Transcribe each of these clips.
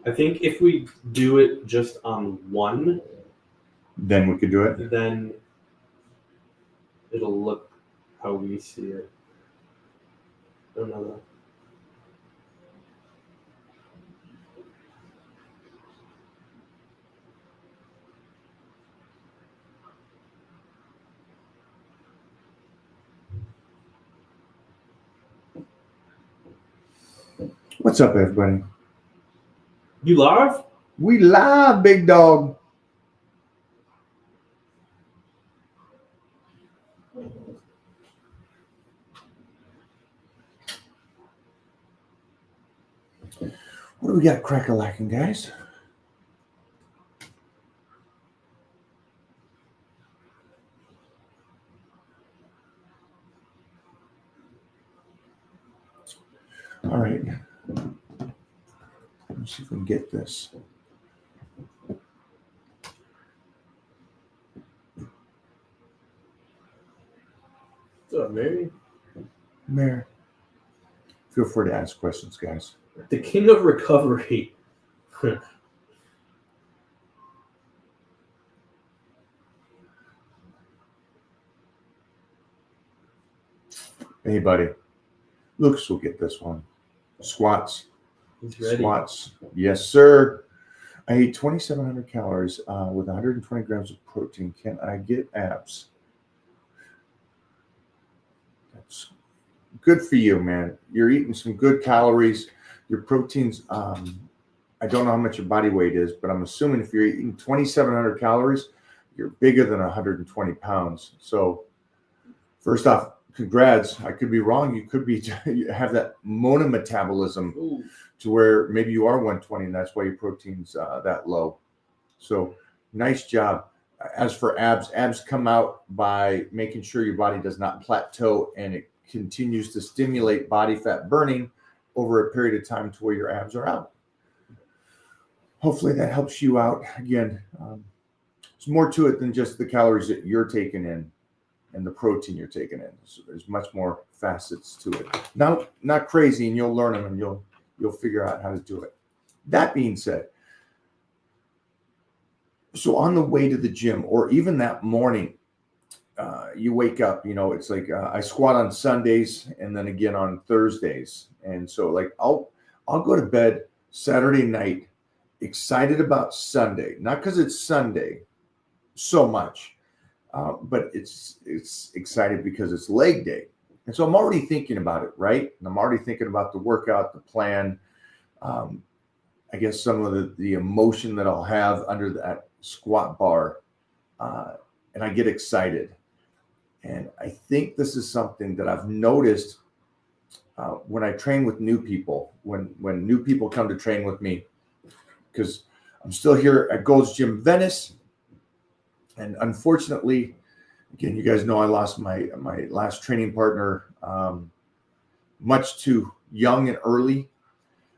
I think if we do it just on one, Then we could do it. then it'll look how we see it. I don't know that. What's up, everybody? You live? We live, big dog. What do we got crack-a-lacking, guys? All right. Let's see if we can get this. What's up, Mary? Mayor, feel free to ask questions, guys. The king of recovery. Hey, buddy. Lucas will get this one. Squats. He's ready. Squats. Yes, sir. I ate 2,700 calories with 120 grams of protein. Can I get abs? That's good for you, man. You're eating some good calories. Your proteins, I don't know how much your body weight is, but I'm assuming if you're eating 2,700 calories, you're bigger than 120 pounds. So first off, congrats. I could be wrong. You could be you have that monometabolism Ooh. to where maybe you are 120 and that's why your protein's that low. So nice job. As for abs, abs come out by making sure your body does not plateau and it continues to stimulate body fat burning over a period of time to where your abs are out. Hopefully that helps you out. Again, there's more to it than just the calories that you're taking in and the protein you're taking in. So there's much more facets to it. Now, not crazy, and you'll learn them and you'll figure out how to do it. That being said, so on the way to the gym or even that morning, you wake up, it's like I squat on Sundays and then again on Thursdays. And so like I'll go to bed Saturday night excited about Sunday, not because it's Sunday so much, but it's excited because it's leg day. And so I'm already thinking about it, right? And I'm already thinking about the workout, the plan, I guess some of the emotion that I'll have under that squat bar. And I get excited. And I think this is something that I've noticed when I train with new people, when new people come to train with me, because I'm still here at Gold's Gym Venice. And unfortunately, again, you guys know I lost my last training partner much too young and early.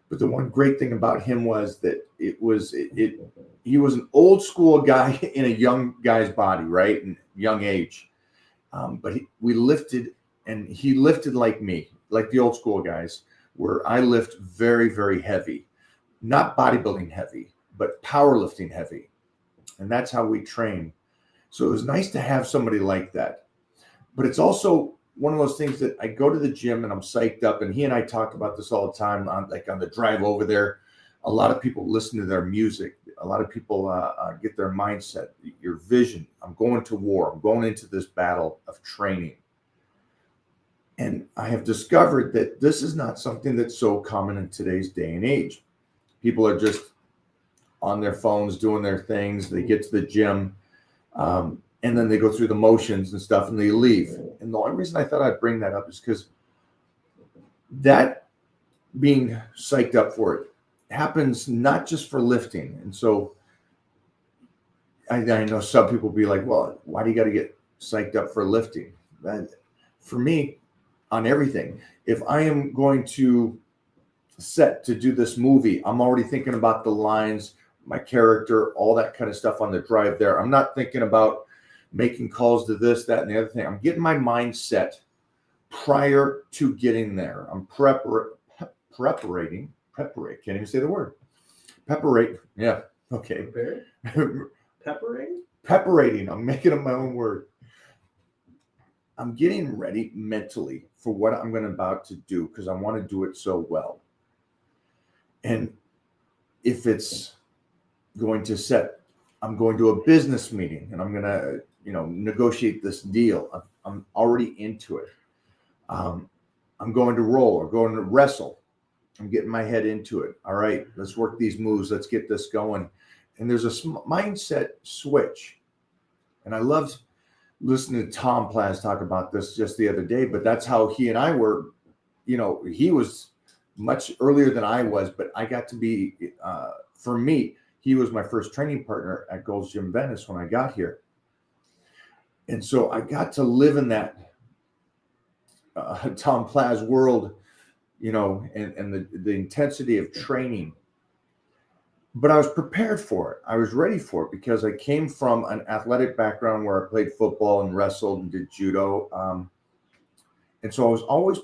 But the one great thing about him was that he was an old school guy in a young guy's body, right? And young age. But we lifted, and he lifted like me, like the old school guys, where I lift very, very heavy, not bodybuilding heavy, but powerlifting heavy. And that's how we train. So it was nice to have somebody like that. But it's also one of those things that I go to the gym and I'm psyched up. And he and I talk about this all the time on the drive over there. A lot of people listen to their music. A lot of people get their mindset, your vision. I'm going to war. I'm going into this battle of training. And I have discovered that this is not something that's so common in today's day and age. People are just on their phones doing their things. They get to the gym and then they go through the motions and stuff and they leave. And the only reason I thought I'd bring that up is because that being psyched up for it happens not just for lifting. And so I know some people be like, well, why do you got to get psyched up for lifting? For me, on everything, if I am going to set to do this movie, I'm already thinking about the lines, my character, all that kind of stuff on the drive there. I'm not thinking about making calls to this, that, and the other thing. I'm getting my mind set prior to getting there. I'm preparing, can't even say the word, Pepperate. Yeah. Okay. Prepare? Peppering? Pepperating. I'm making up my own word. I'm getting ready mentally for what I'm going to about to do because I want to do it so well. And if it's going to I'm going to a business meeting and I'm going to, negotiate this deal. I'm already into it. I'm going to roll or going to wrestle. I'm getting my head into it. All right, let's work these moves. Let's get this going. And there's a mindset switch. And I loved listening to Tom Plaz talk about this just the other day, but that's how he and I were, he was much earlier than I was, but I got to be, for me, he was my first training partner at Gold's Gym Venice when I got here. And so I got to live in that Tom Plaz world, and the intensity of training. But I was prepared for it. I was ready for it because I came from an athletic background where I played football and wrestled and did judo. And so I was always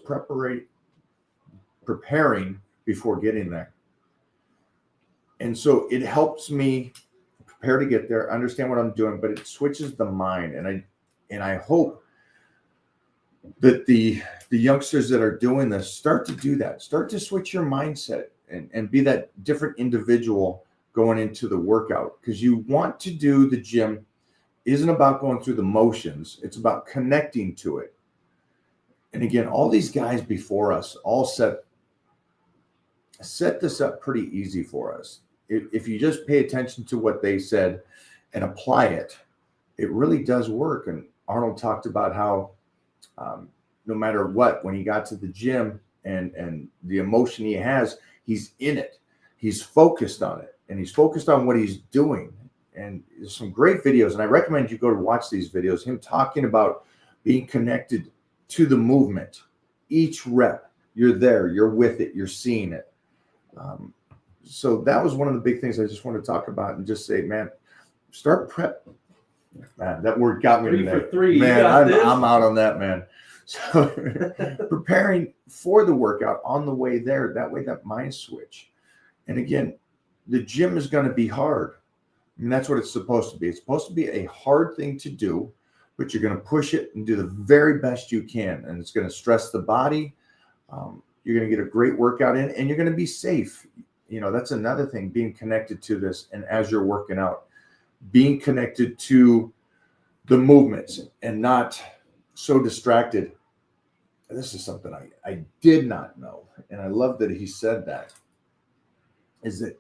preparing before getting there. And so it helps me prepare to get there, understand what I'm doing, but it switches the mind. And I hope that the youngsters that are doing this start to do that, start to switch your mindset and be that different individual going into the workout, because you want to do the gym isn't about going through the motions. It's about connecting to it. And again, all these guys before us all set this up pretty easy for us. If you just pay attention to what they said and apply it, it really does work. And Arnold talked about how no matter what, when he got to the gym and the emotion he has, he's in it. He's focused on it, and he's focused on what he's doing. And there's some great videos, and I recommend you go to watch these videos, him talking about being connected to the movement. Each rep, you're there, you're with it, you're seeing it. So that was one of the big things I just want to talk about and just say, man, start prep. Man, that word got me 3 today. for 3. Man, I'm out on that, man. So preparing for the workout on the way there, that way, that mind switch. And again, the gym is going to be hard. I mean, that's what it's supposed to be. It's supposed to be a hard thing to do, but you're going to push it and do the very best you can. And it's going to stress the body. You're going to get a great workout in, and you're going to be safe. That's another thing, being connected to this. And as you're working out, being connected to the movements and not so distracted. This is something I did not know. And I love that he said that, is that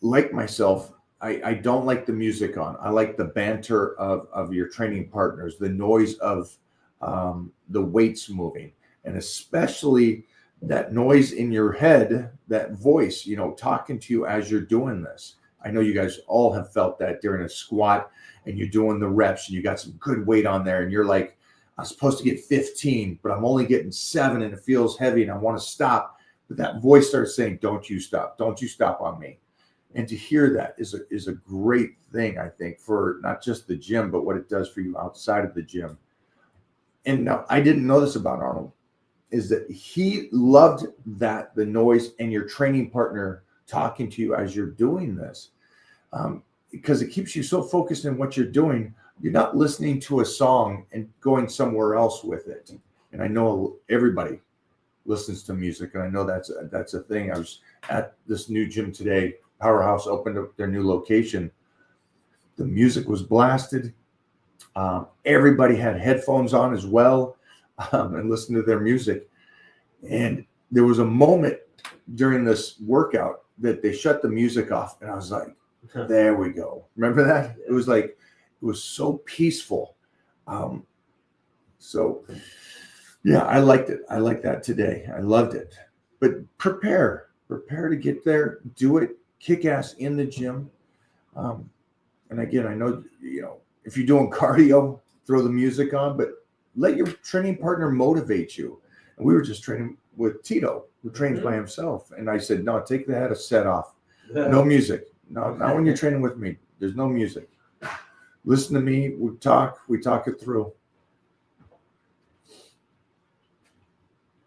like myself, I don't like the music on. I like the banter of your training partners, the noise of the weights moving, and especially that noise in your head, that voice, talking to you as you're doing this. I know you guys all have felt that during a squat and you're doing the reps and you got some good weight on there and you're like, I'm supposed to get 15, but I'm only getting 7 and it feels heavy and I want to stop. But that voice starts saying, don't you stop. Don't you stop on me. And to hear that is a great thing, I think, for not just the gym, but what it does for you outside of the gym. And now I didn't know this about Arnold, is that he loved that, the noise and your training partner talking to you as you're doing this, because it keeps you so focused on what you're doing. You're not listening to a song and going somewhere else with it. And I know everybody listens to music, and I know that's a thing. I was at this new gym today. Powerhouse opened up their new location. The music was blasted. Everybody had headphones on as well, and listened to their music. And there was a moment during this workout that they shut the music off, and I was like, there we go. Remember that? It was so peaceful. So yeah, I liked it. I liked that today. I loved it. But prepare to get there, do it, kick ass in the gym. And again, I know, if you're doing cardio, throw the music on, but let your training partner motivate you. And we were just training with Tito, who trains by himself. And I said, no, take the headset off. No music. No, not when you're training with me. There's no music. Listen to me. We talk it through.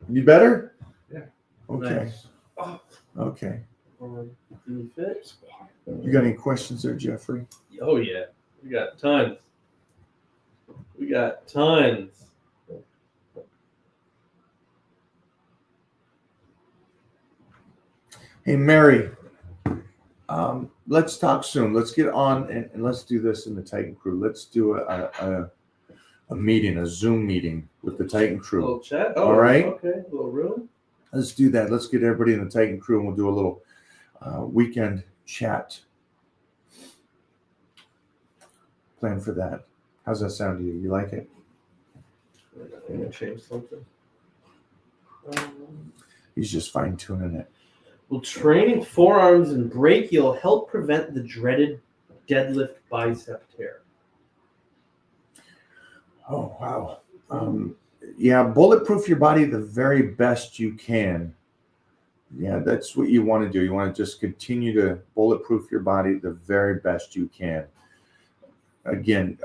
You better? Yeah. Okay. Nice. Oh. Okay. Do you fit? You got any questions there, Jeffrey? Oh yeah, we got tons. We got tons. Hey, Mary, let's talk soon. Let's get on and let's do this in the Titan crew. Let's do a meeting, a Zoom meeting with the Titan crew. Little chat. Oh, All right. Okay. Little room. Let's do that. Let's get everybody in the Titan crew and we'll do a little weekend chat. Plan for that. How's that sound to you? You like it? I'm gonna change something. He's just fine tuning it. Will training forearms and brachial help prevent the dreaded deadlift bicep tear? Oh, wow. Yeah, bulletproof your body the very best you can. Yeah, that's what you want to do. You want to just continue to bulletproof your body the very best you can. Again,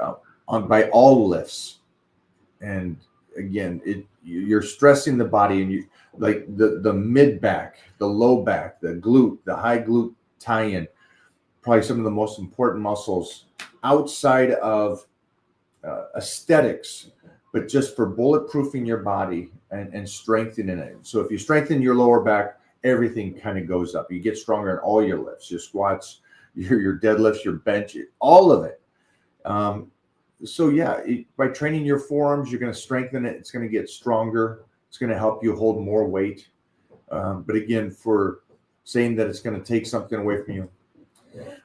by all lifts. And again, you're stressing the body, and you like the mid back, the low back, the glute, the high glute tie-in, probably some of the most important muscles outside of aesthetics, but just for bulletproofing your body and strengthening it. So if you strengthen your lower back, everything kind of goes up. You get stronger in all your lifts, your squats, your deadlifts, your bench, all of it. So yeah, by training your forearms, you're going to strengthen it. It's going to get stronger. It's going to help you hold more weight. But again, for saying that it's going to take something away from you,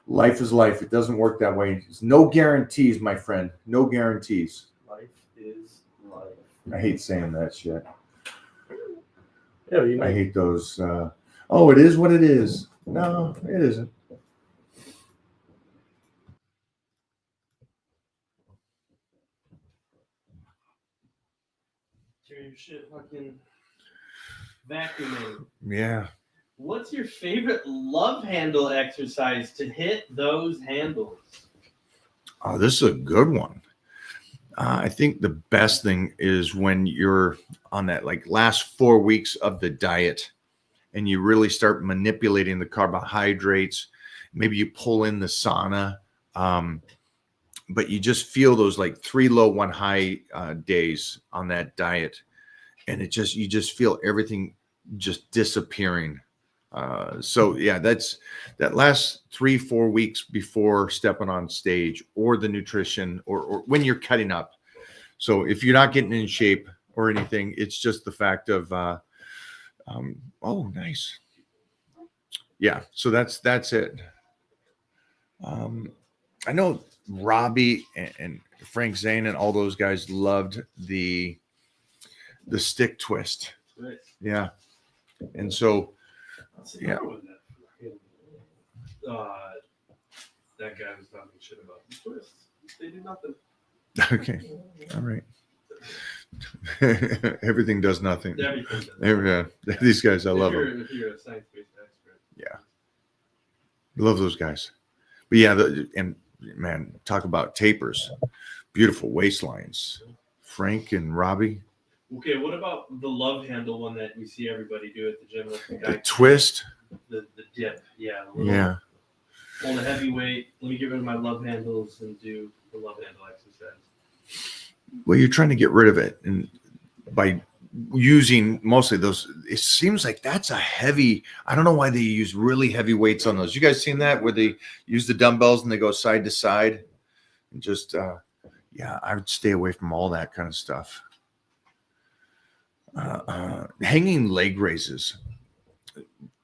life is life. It doesn't work that way. There's no guarantees, my friend. No guarantees. Life is life. I hate saying that shit. Yeah, you I hate those. Oh, it is what it is. No, it isn't. your shit fucking vacuuming. Yeah. What's your favorite love handle exercise to hit those handles? Oh, this is a good one. I think the best thing is when you're on that like last 4 weeks of the diet and you really start manipulating the carbohydrates. Maybe you pull in the sauna, but you just feel those like 3 low, 1 high days on that diet. And you just feel everything just disappearing. So yeah, that's that last 3-4 weeks before stepping on stage, or the nutrition, or when you're cutting up. So if you're not getting in shape or anything, it's just the fact of, oh, nice. Yeah. So that's it. I know Robbie and Frank Zane and all those guys loved the stick twist. Yeah. And so, yeah. That guy was talking shit about the twists. They do nothing. Okay. All right. Everything does nothing. Everything does. Yeah. These guys, I love them. If you're a science-based expert. Yeah. Love those guys. But yeah, and man, talk about tapers. Beautiful waistlines. Frank and Robbie. Okay, what about the love handle one that we see everybody do at the gym? With the guy, twist. The dip. Yeah. Yeah. Hold a heavy weight. Let me get rid of my love handles and do the love handle exercise. Well, you're trying to get rid of it, and by using mostly those, it seems like that's a heavy. I don't know why they use really heavy weights on those. You guys seen that where they use the dumbbells and they go side to side, and just yeah, I would stay away from all that kind of stuff. Hanging leg raises.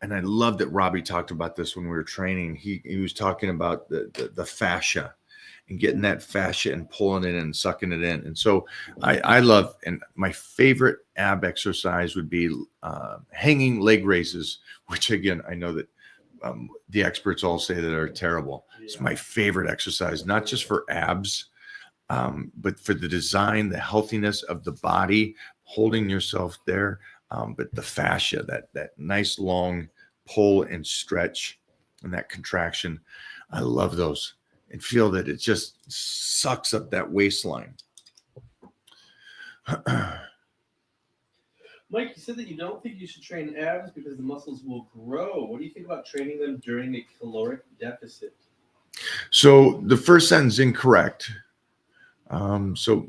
And I love that Robbie talked about this when we were training. He was talking about the fascia and getting that fascia and pulling it in and sucking it in. And so I love, and my favorite ab exercise would be hanging leg raises, which again, I know that the experts all say that are terrible. Yeah. It's my favorite exercise, not just for abs, but for the design, the healthiness of the body, holding yourself there. But the fascia, that nice long pull and stretch and that contraction, I love those, and feel that it just sucks up that waistline. Mike, you said that you don't think you should train abs because the muscles will grow. What do you think about training them during a caloric deficit? So the first sentence is incorrect. So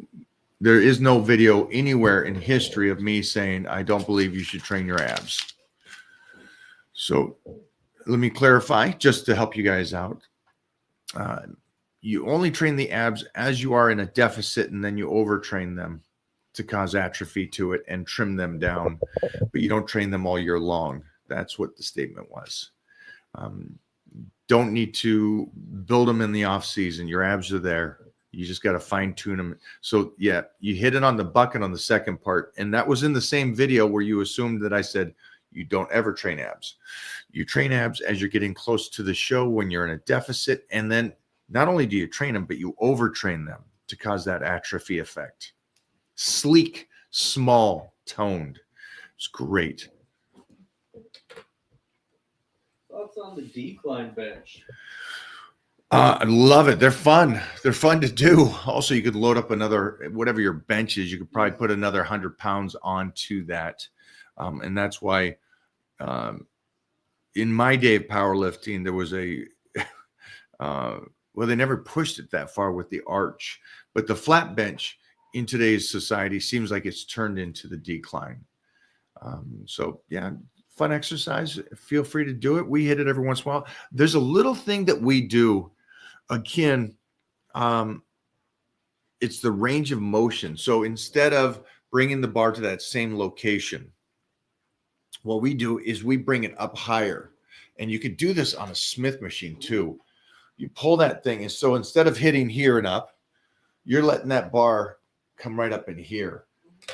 there is no video anywhere in history of me saying I don't believe you should train your abs. So let me clarify just to help you guys out. You only train the abs as you are in a deficit, and then you overtrain them to cause atrophy to it and trim them down, but you don't train them all year long. That's what the statement was. Don't need to build them in the off season. Your abs are there. You just got to fine tune them. So yeah, you hit it on the bucket on the second part. And that was in the same video where you assumed that I said, you don't ever train abs. You train abs as you're getting close to the show when you're in a deficit. And then not only do you train them, but you overtrain them to cause that atrophy effect. Sleek, small, toned. It's great. Thoughts on the decline bench? I love it. They're fun. They're fun to do. Also, you could load up another, whatever your bench is, you could probably put another 100 pounds onto that. And that's why in my day of powerlifting, there was a, well, they never pushed it that far with the arch, but the flat bench in today's society seems like it's turned into the decline. So yeah, fun exercise. Feel free to do it. We hit it every once in a while. There's a little thing that we do. Again, it's the range of motion. So instead of bringing the bar to that same location, what we do is we bring it up higher. And you could do this on a Smith machine too. You pull that thing. And so instead of hitting here and up, you're letting that bar come right up in here.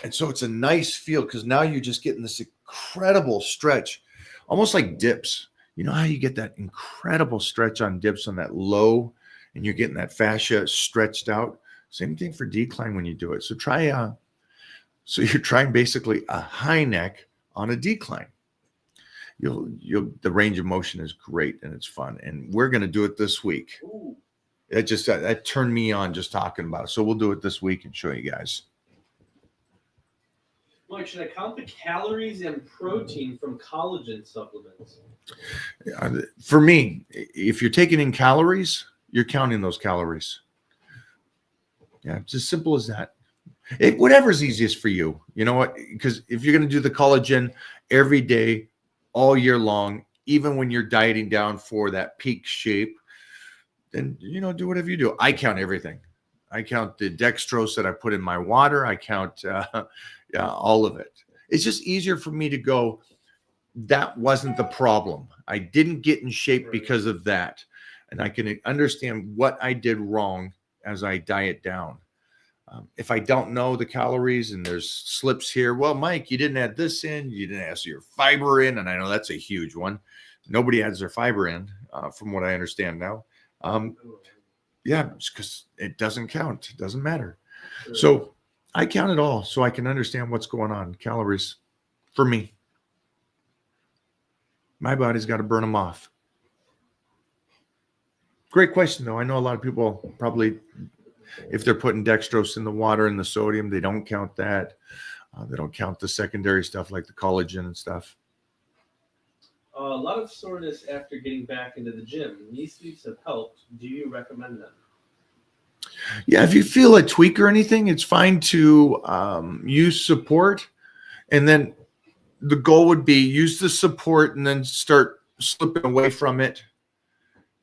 And so it's a nice feel because now you're just getting this incredible stretch, almost like dips. You know how you get that incredible stretch on dips on that low and you're getting that fascia stretched out? Same thing for decline when you do it. So so you're trying basically a high neck on a decline. The range of motion is great and it's fun. And we're going to do it this week. Ooh. That turned me on just talking about it. So we'll do it this week and show you guys. Mike, should I count the calories and protein from collagen supplements? For me, if you're taking in calories, you're counting those calories. Yeah, it's as simple as that. Whatever's easiest for you. You know what? Because if you're going to do the collagen every day, all year long, even when you're dieting down for that peak shape, then, do whatever you do. I count everything. I count the dextrose that I put in my water. I count all of it. It's just easier for me to go, that wasn't the problem. I didn't get in shape because of that. And I can understand what I did wrong as I diet down. If I don't know the calories and there's slips here, well, Mike, you didn't add this in, you didn't add your fiber in, and I know that's a huge one. Nobody adds their fiber in, from what I understand now. Yeah, it's because it doesn't count. It doesn't matter. Sure. So I count it all so I can understand what's going on. Calories for me. My body's got to burn them off. Great question, though. I know a lot of people probably, if they're putting dextrose in the water and the sodium, they don't count that. They don't count the secondary stuff like the collagen and stuff. A lot of soreness after getting back into the gym. Knee sweeps have helped. Do you recommend them? Yeah, if you feel a tweak or anything, it's fine to use support. And then the goal would be use the support and then start slipping away from it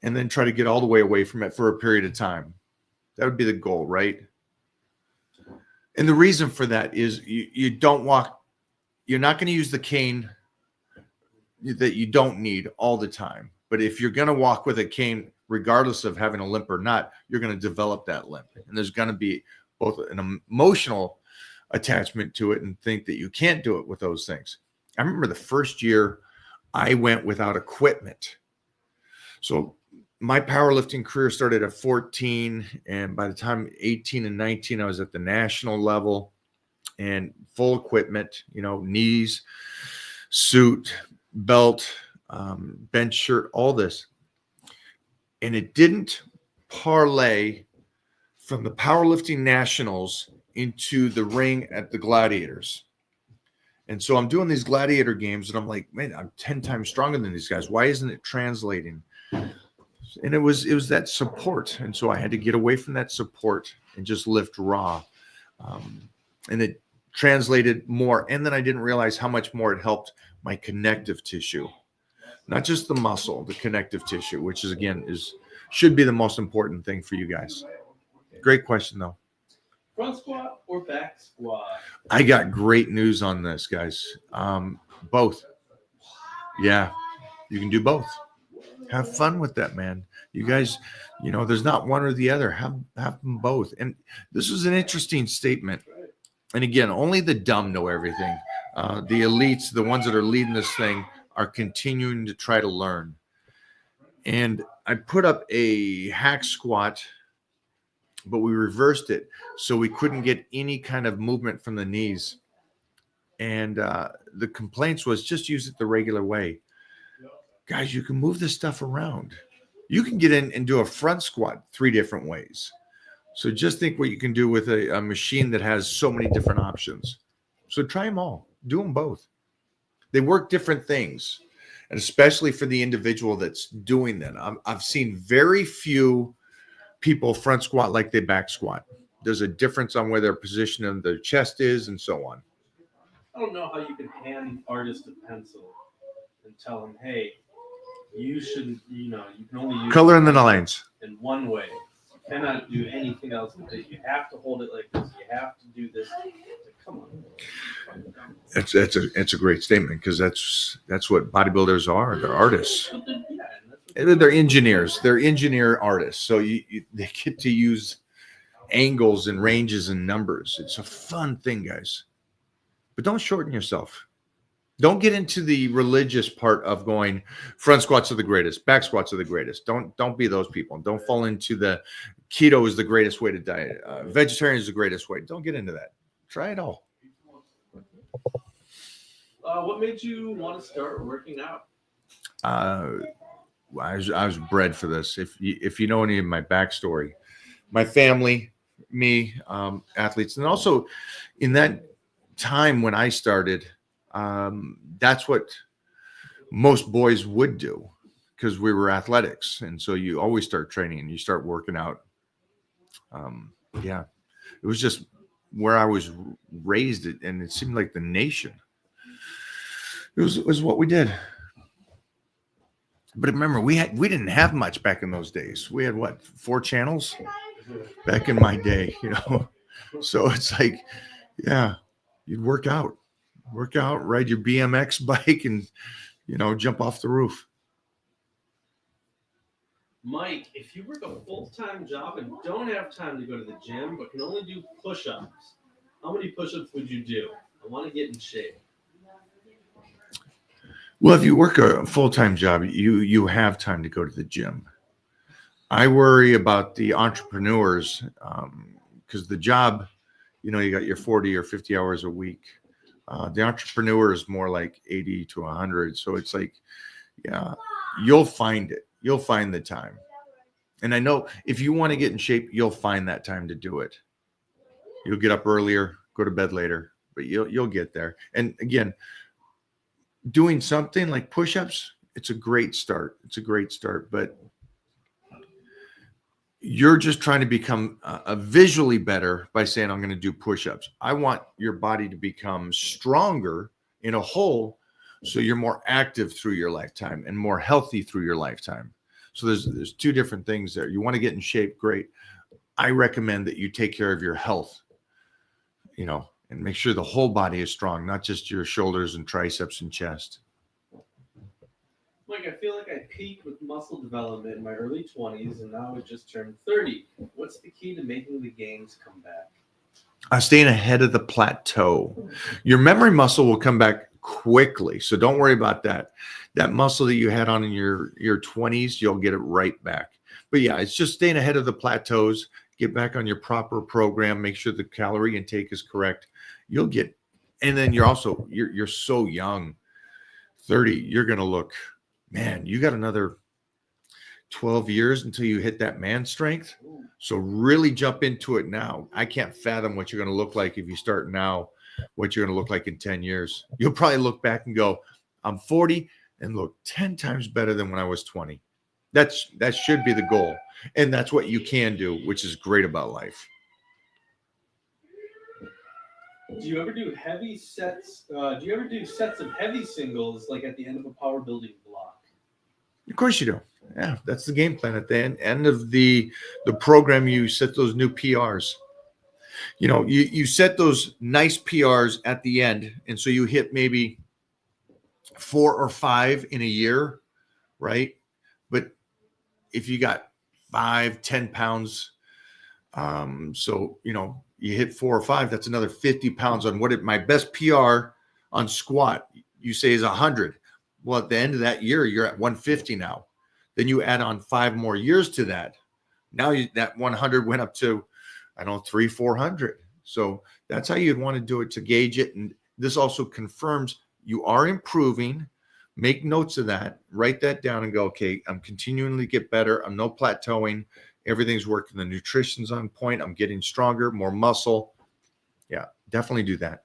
and then try to get all the way away from it for a period of time. That would be the goal, right? And the reason for that is you don't walk, you're not going to use the cane that you don't need all the time. But if you're going to walk with a cane, regardless of having a limp or not, you're going to develop that limp. And there's going to be both an emotional attachment to it and think that you can't do it with those things. I remember the first year I went without equipment. So my powerlifting career started at 14. And by the time 18 and 19, I was at the national level and full equipment, knees, suit, belt, bench shirt, all this. And it didn't parlay from the powerlifting nationals into the ring at the Gladiators. And so I'm doing these gladiator games and I'm like, man, I'm 10 times stronger than these guys. Why isn't it translating? And it was that support. And so I had to get away from that support and just lift raw. And it translated more. And then I didn't realize how much more it helped my connective tissue, not just the muscle, the connective tissue, which is, again, should be the most important thing for you guys. Great question, though. Front squat or back squat? I got great news on this, guys. Both. Yeah, you can do both. Have fun with that, man. You guys, there's not one or the other. Have them both. And this is an interesting statement. And again, only the dumb know everything. The elites, the ones that are leading this thing, are continuing to try to learn. And I put up a hack squat, but we reversed it so we couldn't get any kind of movement from the knees. And the complaints was just use it the regular way. Guys, you can move this stuff around. You can get in and do a front squat 3 different ways. So just think what you can do with a machine that has so many different options. So try them all. Do them both. They work different things. And especially for the individual that's doing that. I've seen very few people front squat like they back squat. There's a difference on where their position of their chest is and so on. I don't know how you can hand the artist a pencil and tell him, hey, you shouldn't, you can only use Color in the lines. in one way. You cannot do anything else with it. You have to hold it like this. You have to do this. Come on. It's a great statement because that's what bodybuilders are. They're artists. They're engineers. They're engineer artists. So they get to use angles and ranges and numbers. It's a fun thing, guys. But don't shorten yourself. Don't get into the religious part of going front squats are the greatest, back squats are the greatest. Don't be those people. Don't fall into the keto is the greatest way to diet. Vegetarian is the greatest way. Don't get into that. Try it all. What made you want to start working out? I was bred for this. If you know any of my backstory, my family, me, athletes, and also in that time when I started, that's what most boys would do because we were athletics. And so you always start training and you start working out. It was just where I was raised, and it seemed like the nation. It was what we did. But remember, we didn't have much back in those days. We had 4 channels back in my day, So it's like, yeah, you'd work out, ride your BMX bike, and jump off the roof. Mike, if you work a full-time job and don't have time to go to the gym but can only do push-ups, how many push-ups would you do? I want to get in shape. Well, if you work a full-time job, you have time to go to the gym. I worry about the entrepreneurs because the job, you got your 40 or 50 hours a week. The entrepreneur is more like 80 to 100. So it's like, yeah, you'll find it. You'll find the time. And I know if you want to get in shape, you'll find that time to do it. You'll get up earlier, go to bed later, but you'll get there. And again, doing something like push-ups, it's a great start. But you're just trying to become visually better by saying, I'm going to do push-ups. I want your body to become stronger in a whole, so you're more active through your lifetime and more healthy through your lifetime. So there's 2 different things there. You want to get in shape, great. I recommend that you take care of your health, and make sure the whole body is strong, not just your shoulders and triceps and chest. Mike, I feel like I peaked with muscle development in my early 20s, and now I just turned 30. What's the key to making the gains come back? Staying ahead of the plateau. Your memory muscle will come back quickly, so don't worry about that. That muscle that you had on in your 20s, you'll get it right back. But yeah, it's just staying ahead of the plateaus. Get back on your proper program. Make sure the calorie intake is correct. You'll get, and then you're so young. 30, you're going to look, man, you got another 12 years until you hit that man strength. So really jump into it now. I can't fathom what you're going to look like if you start now what you're going to look like in 10 years. You'll probably look back and go, I'm 40 and look 10 times better than when I was 20. That should be the goal. And that's what you can do, which is great about life. Do you ever do heavy sets? Do you ever do sets of heavy singles like at the end of a power building block? Of course you do. Yeah, that's the game plan. At the end of the program, you set those new PRs. You know, you set those nice PRs at the end. And so you hit maybe 4 or 5 in a year, right? But if you got 5, 10 pounds, so, you know, you hit 4 or 5, that's another 50 pounds on my best PR on squat, you say is 100. Well, at the end of that year, you're at 150 now. Then you add on 5 more years to that. Now that 100 went up to, I don't know, 300, 400. So that's how you'd want to do it to gauge it. And this also confirms you are improving. Make notes of that, write that down and go, okay, I'm continually get better. I'm no plateauing. Everything's working. The nutrition's on point. I'm getting stronger, more muscle. Yeah, definitely do that.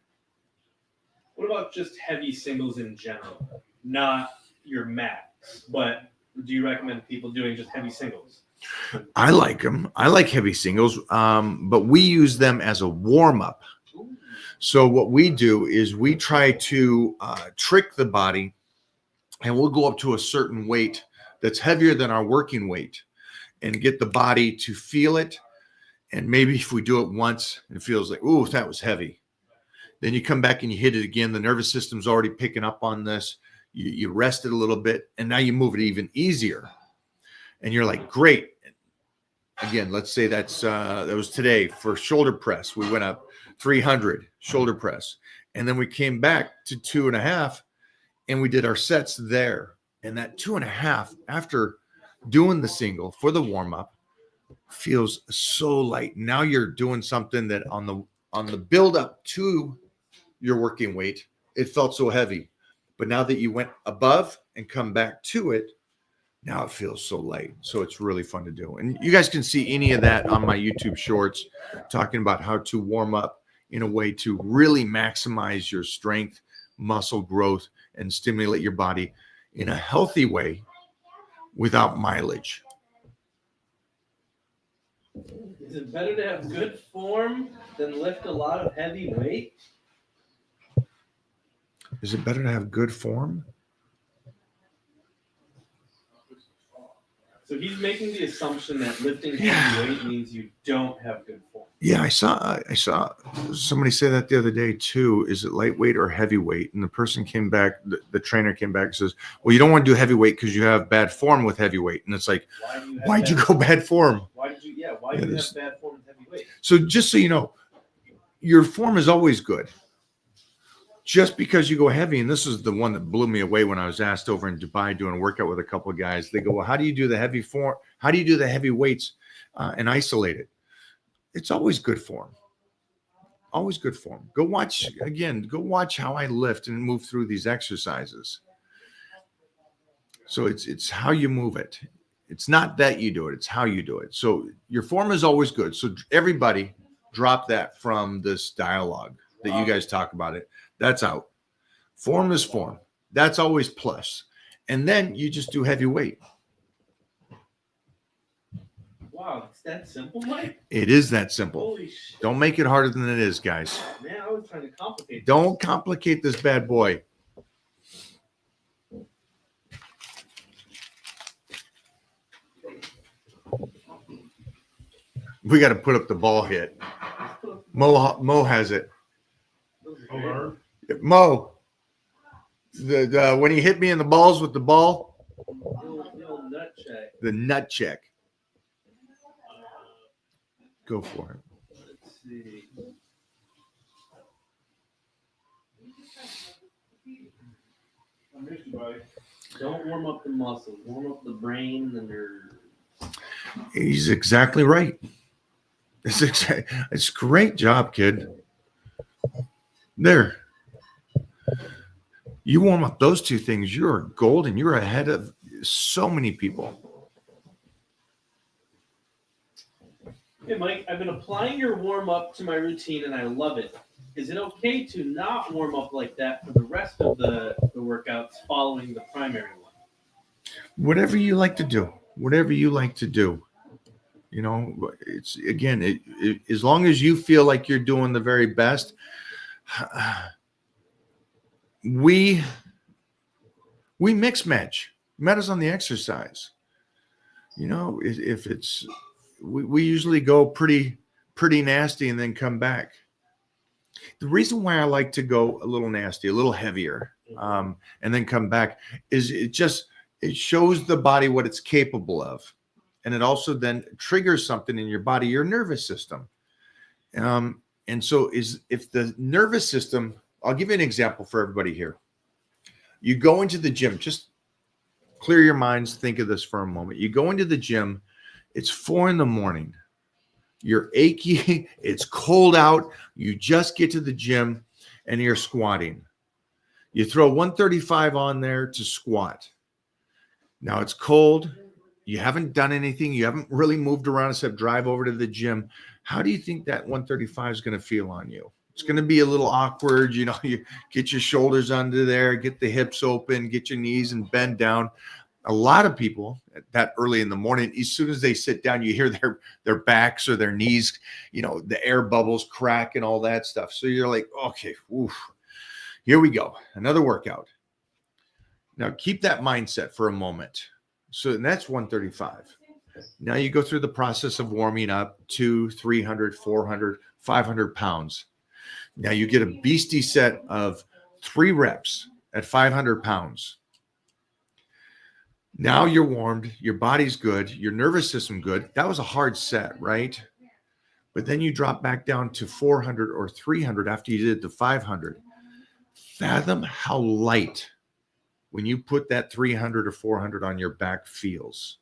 What about just heavy singles in general? Not your max, but do you recommend people doing just heavy singles? I like them. I like heavy singles, but we use them as a warm-up. So what we do is we try to trick the body, and we'll go up to a certain weight that's heavier than our working weight and get the body to feel it. And maybe if we do it once, it feels like, ooh, that was heavy. Then you come back and you hit it again. The nervous system's already picking up on this. You rest it a little bit, and now you move it even easier. And you're like, great. Again, let's say that was today for shoulder press. We went up 300 shoulder press. And then we came back to 2.5, and we did our sets there. And that 2.5, after doing the single for the warm-up, feels so light. Now you're doing something that on the build-up to your working weight, it felt so heavy. But now that you went above and come back to it, now it feels so light. So it's really fun to do. And you guys can see any of that on my YouTube shorts, talking about how to warm up in a way to really maximize your strength, muscle growth, and stimulate your body in a healthy way without mileage. Is it better to have good form than lift a lot of heavy weight? Is it better to have good form? So he's making the assumption that lifting heavy weight means you don't have good form. Yeah, I saw somebody say that the other day too. Is it lightweight or heavyweight? And the person came back, the trainer came back and says, well, you don't want to do heavyweight because you have bad form with heavyweight. And it's like, why'd you go bad form? Why do you have bad form with heavyweight? So just so you know, your form is always good. Just because you go heavy, and this is the one that blew me away when I was asked over in Dubai doing a workout with a couple of guys. They go, well, how do you do the heavy form? How do you do the heavy weights and isolate it? It's always good form. Always good form. Go watch how I lift and move through these exercises. So it's how you move it. It's not that you do it. It's how you do it. So your form is always good. So everybody drop that from this dialogue that you guys talk about it. That's out. Form is form. That's always plus. And then you just do heavy weight. Wow, it's that simple, Mike? It is that simple. Holy shit. Don't make it harder than it is, guys. Man, I was trying to complicate this. Don't complicate this bad boy. We got to put up the ball hit. Mo has it. Mo, the when he hit me in the balls with the ball, the nut check. Go for it. Let's see. Don't warm up the muscles. Warm up the brain, the nerves. He's exactly right. It's great job, kid. There. You warm up those two things, you're golden. You're ahead of so many people. Hey, Mike, I've been applying your warm up to my routine and I love it. Is it okay to not warm up like that for the rest of the workouts following the primary one? Whatever you like to do, whatever you like to do. You know, it's again, as long as you feel like you're doing the very best, we mix match. Matters on the exercise. You know, if it's we usually go pretty nasty and then come back. The reason why I like to go a little nasty, a little heavier, and then come back is it shows the body what it's capable of. And it also then triggers something in your body, your nervous system. And so if the nervous system, I'll give you an example for everybody here. You go into the gym, just clear your minds, think of this for a moment. You go into the gym, it's 4 a.m. You're achy, it's cold out, you just get to the gym and you're squatting. You throw 135 on there to squat. Now it's cold. You haven't done anything. You haven't really moved around except drive over to the gym. How do you think that 135 is going to feel on you? It's going to be a little awkward. You know, you get your shoulders under there, get the hips open, get your knees and bend down. A lot of people that early in the morning, as soon as they sit down, you hear their backs or their knees, you know, the air bubbles crack and all that stuff. So you're like, okay, oof, here we go. Another workout. Now keep that mindset for a moment. So that's 135. Now you go through the process of warming up 200, 300, 400, 500 pounds. Now you get a beastie set of 3 reps at 500 pounds. Now you're warmed, your body's good, your nervous system good. That was a hard set, right? But then you drop back down to 400 or 300 after you did the 500. Fathom how light when you put that 300 or 400 on your back feels.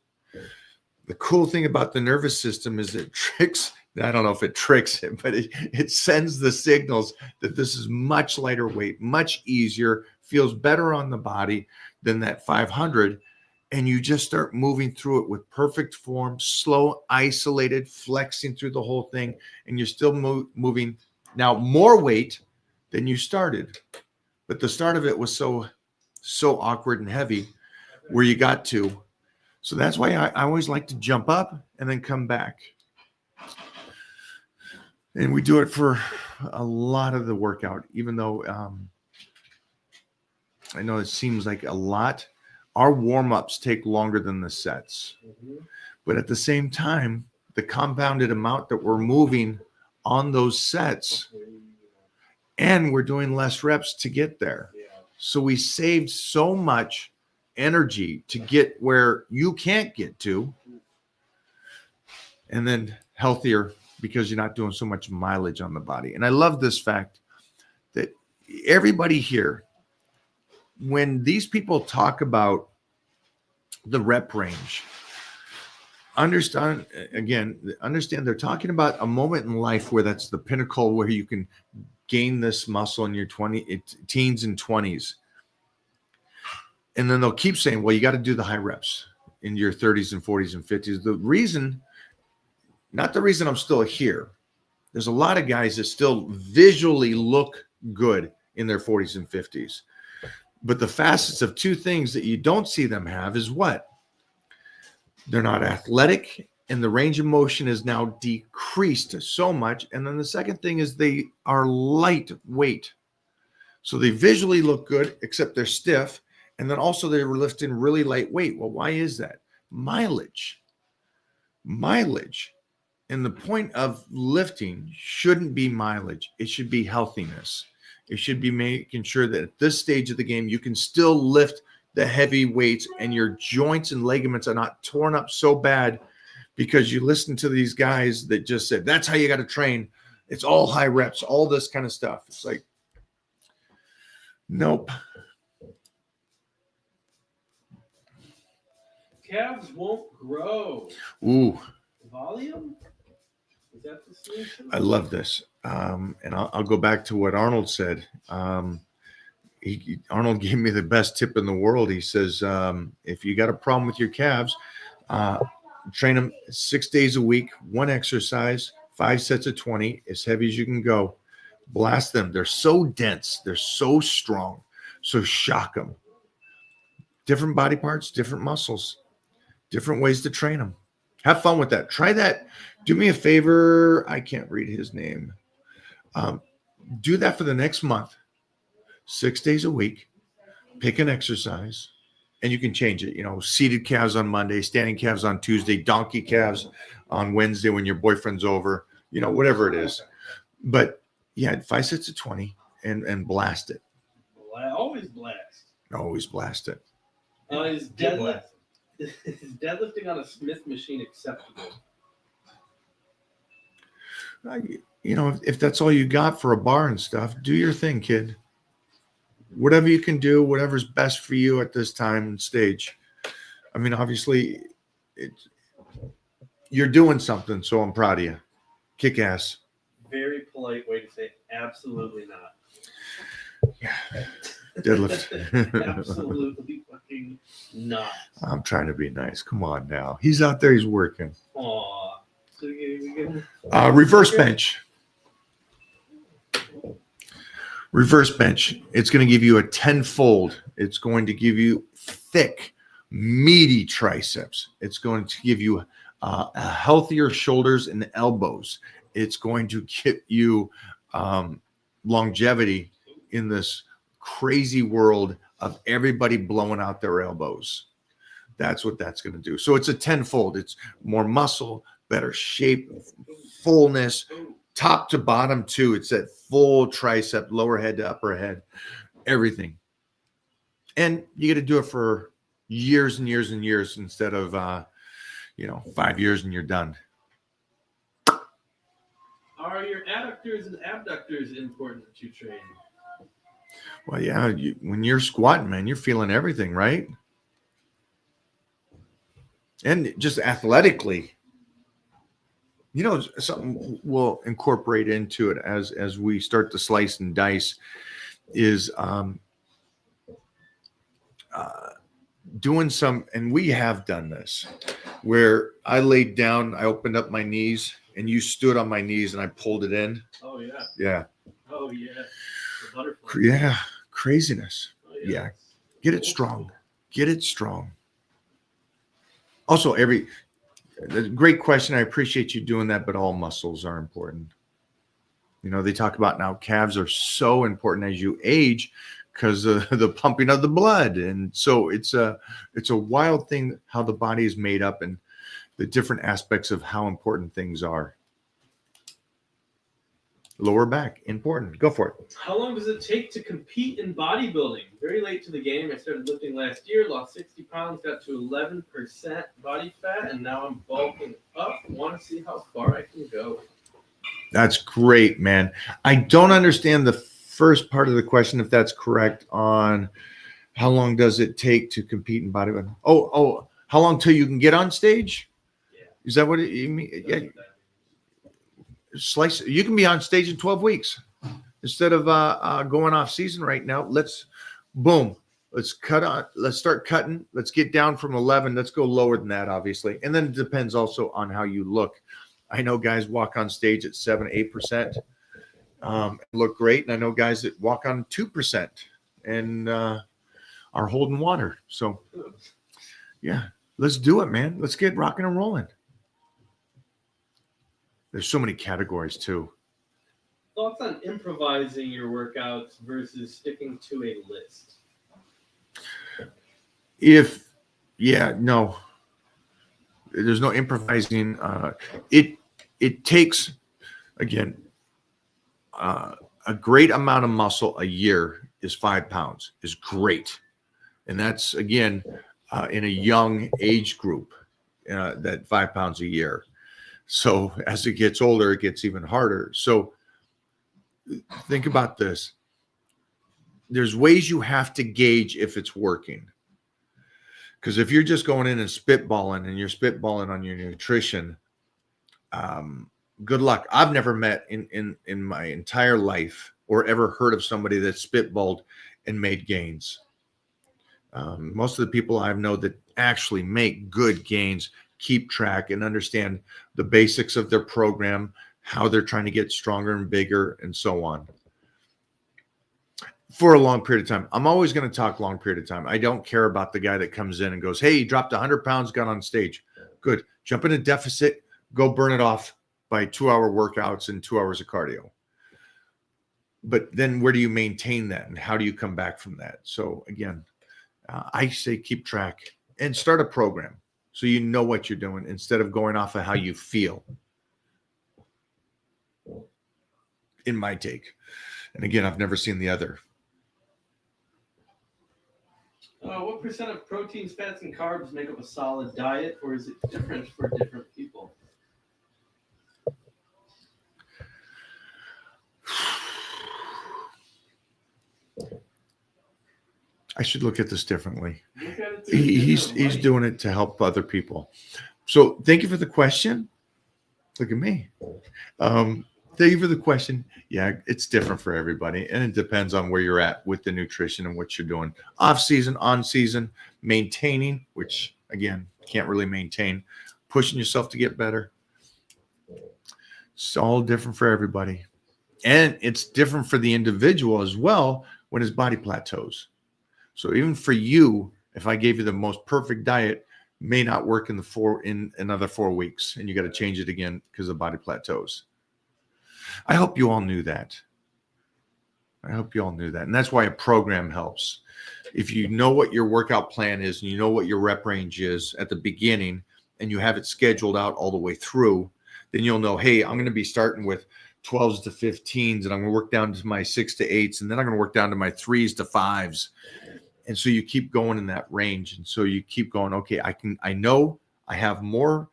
The cool thing about the nervous system is it tricks, I don't know if it tricks it, but it sends the signals that this is much lighter weight, much easier, feels better on the body than that 500. And you just start moving through it with perfect form, slow, isolated, flexing through the whole thing. And you're still moving now more weight than you started. But the start of it was so awkward and heavy where you got to. So that's why I always like to jump up and then come back. And we do it for a lot of the workout, even though I know it seems like a lot. Our warm-ups take longer than the sets. But at the same time, the compounded amount that we're moving on those sets, and we're doing less reps to get there. So we saved so much energy to get where you can't get to, and then healthier because you're not doing so much mileage on the body. And I love this fact that everybody here, when these people talk about the rep range, understand they're talking about a moment in life where that's the pinnacle where you can gain this muscle in your teens and 20s. And then they'll keep saying, well, you got to do the high reps in your 30s and 40s and 50s. Not the reason I'm still here. There's a lot of guys that still visually look good in their 40s and 50s. But the facets of 2 things that you don't see them have is what? They're not athletic, and the range of motion is now decreased so much. And then the second thing is they are lightweight. So they visually look good, except they're stiff. And then also they were lifting really lightweight. Well, why is that? Mileage. And the point of lifting shouldn't be mileage. It should be healthiness. It should be making sure that at this stage of the game, you can still lift the heavy weights and your joints and ligaments are not torn up so bad because you listen to these guys that just said, that's how you got to train. It's all high reps, all this kind of stuff. It's like, nope. Calves won't grow. Ooh. Volume? Is that the solution? I love this. And I'll go back to what Arnold said. Arnold gave me the best tip in the world. He says, if you got a problem with your calves, train them 6 days a week, one exercise, 5 sets of 20, as heavy as you can go. Blast them. They're so dense. They're so strong. So shock them. Different body parts, different muscles, different ways to train them. Have fun with that. Try that. Do me a favor. I can't read his name. Do that for the next month, 6 days a week. Pick an exercise, and you can change it. Seated calves on Monday, standing calves on Tuesday, donkey calves on Wednesday when your boyfriend's over, whatever it is. But yeah, 5 sets of 20 and blast it. Well, I always blast. Always blast it. Is deadlifting on a Smith machine acceptable? If that's all you got for a bar and stuff, do your thing, kid. Whatever you can do, whatever's best for you at this time and stage. I mean, obviously, you're doing something, so I'm proud of you. Kick ass. Very polite way to say absolutely not. Deadlift. Absolutely fucking not. I'm trying to be nice. Come on now. He's out there. He's working. Aw. So Reverse bench. Reverse bench. It's going to give you a tenfold. It's going to give you thick, meaty triceps. It's going to give you healthier shoulders and elbows. It's going to get you longevity in this crazy world of everybody blowing out their elbows. That's what that's going to do. So it's a tenfold. It's more muscle, better shape, fullness, top to bottom too. It's that full tricep, lower head to upper head, everything. And you got to do it for years and years and years instead of 5 years and you're done. Are your adductors and abductors important that you train? Well, yeah, when you're squatting, man, you're feeling everything, right? And just athletically, something we'll incorporate into it as we start to slice and dice is doing some, and we have done this, where I laid down, I opened up my knees, and you stood on my knees, and I pulled it in. Oh, yeah. Yeah. Oh, yeah. The butterfly. Yeah. Craziness. Oh, Yeah. Get it strong. Get it strong. Also, great question. I appreciate you doing that, but all muscles are important. They talk about now calves are so important as you age because of the pumping of the blood. And so it's a wild thing how the body is made up and the different aspects of how important things are. Lower back, important. Go for it. How long does it take to compete in bodybuilding? Very late to the game. I started lifting last year, lost 60 pounds, got to 11% body fat, and now I'm bulking up. Want to see how far I can go. That's great, man. I don't understand the first part of the question, if that's correct, on how long does it take to compete in bodybuilding? Oh, how long till you can get on stage? Yeah. Is that what you mean? Yeah. Slice. You can be on stage in 12 weeks instead of going off season right now. Let's cut on. Let's start cutting. Let's get down from 11. Let's go lower than that, obviously. And then it depends also on how you look. I know guys walk on stage at 7-8%, look great. And I know guys that walk on 2% and are holding water. So yeah, let's do it, man. Let's get rocking and rolling. There's so many categories too. Thoughts on improvising your workouts versus sticking to a list? No. There's no improvising. It takes, again, a great amount of muscle a year is 5 pounds is great. And that's, again, in a young age group, that 5 pounds a year. So as it gets older, it gets even harder. So think about this. There's ways you have to gauge if it's working. Because if you're just going in and spitballing and you're spitballing on your nutrition, good luck. I've never met in my entire life or ever heard of somebody that spitballed and made gains. Most of the people I know that actually make good gains keep track and understand the basics of their program, how they're trying to get stronger and bigger, and so on. For a long period of time. I'm always going to talk long period of time. I don't care about the guy that comes in and goes, hey, he dropped 100 pounds, got on stage. Good. Jump in a deficit, go burn it off by 2-hour workouts and 2 hours of cardio. But then where do you maintain that? And how do you come back from that? So again, I say keep track and start a program so you know what you're doing instead of going off of how you feel. In my take. And again, I've never seen the other. What percent of proteins, fats, and carbs make up a solid diet, or is it different for different people? I should look at this differently. Look at it He's doing it to help other people. So thank you for the question. Look at me. Thank you for the question. Yeah, it's different for everybody, and it depends on where you're at with the nutrition and what you're doing. Off season, on season, maintaining, which again can't really maintain, pushing yourself to get better. It's all different for everybody, and it's different for the individual as well when his body plateaus. So even for you, if I gave you the most perfect diet, may not work in another 4 weeks, and you got to change it again because the body plateaus. I hope you all knew that. And that's why a program helps. If you know what your workout plan is and you know what your rep range is at the beginning and you have it scheduled out all the way through, then you'll know, hey, I'm going to be starting with 12s to 15s and I'm going to work down to my 6 to 8s and then I'm going to work down to my 3s to 5s. And so you keep going in that range. And so you keep going, okay, I know I have more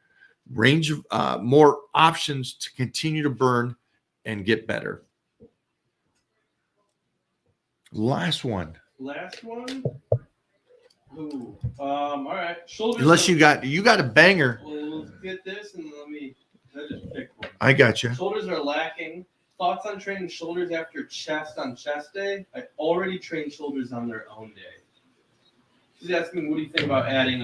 range of more options to continue to burn and get better. Last one. Ooh. All right. Shoulders. Unless you got a banger. Well, let's get this and I just pick one. I got you. Shoulders are lacking. Thoughts on training shoulders after chest on chest day? I already trained shoulders on their own day. She's asking, what do you think about adding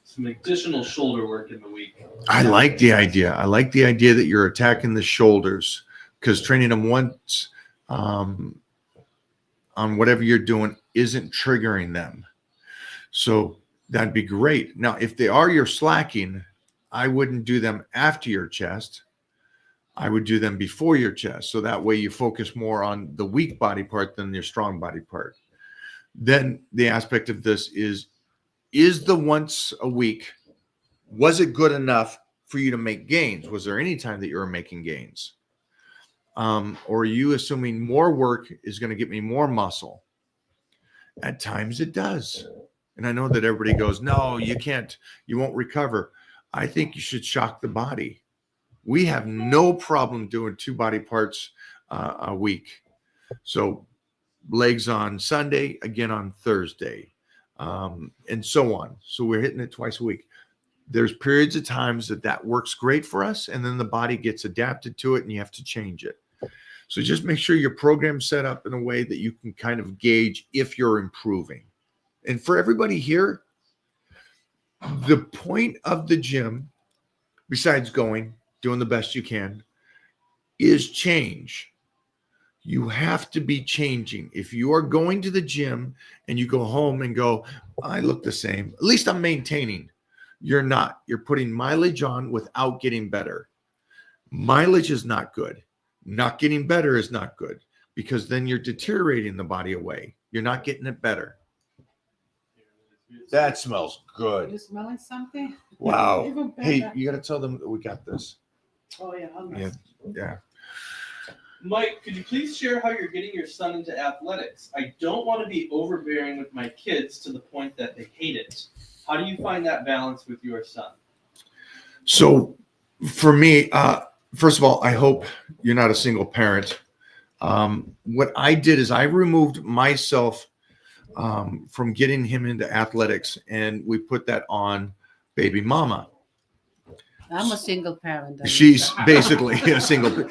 some additional shoulder work in the week? I like the idea. I like the idea that you're attacking the shoulders because training them once on whatever you're doing isn't triggering them. So that'd be great. Now, if they are your slacking, I wouldn't do them after your chest. I would do them before your chest. So that way you focus more on the weak body part than your strong body part. Then the aspect of this is the once a week, was it good enough for you to make gains? Was there any time that you were making gains? Or are you assuming more work is going to get me more muscle? At times it does. And I know that everybody goes, no, you can't, you won't recover. I think you should shock the body. We have no problem doing 2 body parts a week. So legs on Sunday, again on Thursday, and so on. So we're hitting it twice a week. There's periods of times that works great for us, and then the body gets adapted to it, and you have to change it. So just make sure your program's set up in a way that you can kind of gauge if you're improving. And for everybody here, the point of the gym, besides doing the best you can, is change. You have to be changing. If you are going to the gym and you go home and go, I look the same, at least I'm maintaining. You're not. You're putting mileage on without getting better. Mileage is not good. Not getting better is not good because then you're deteriorating the body away. You're not getting it better. That smells good. You smelling something? Wow. Even better. Hey, you got to tell them that we got this. Oh yeah. Yeah. Mike, could you please share how you're getting your son into athletics? I don't want to be overbearing with my kids to the point that they hate it. How do you find that balance with your son? So for me, first of all, I hope you're not a single parent. What I did is I removed myself from getting him into athletics, and we put that on baby mama. I'm a single parent. She's basically a single.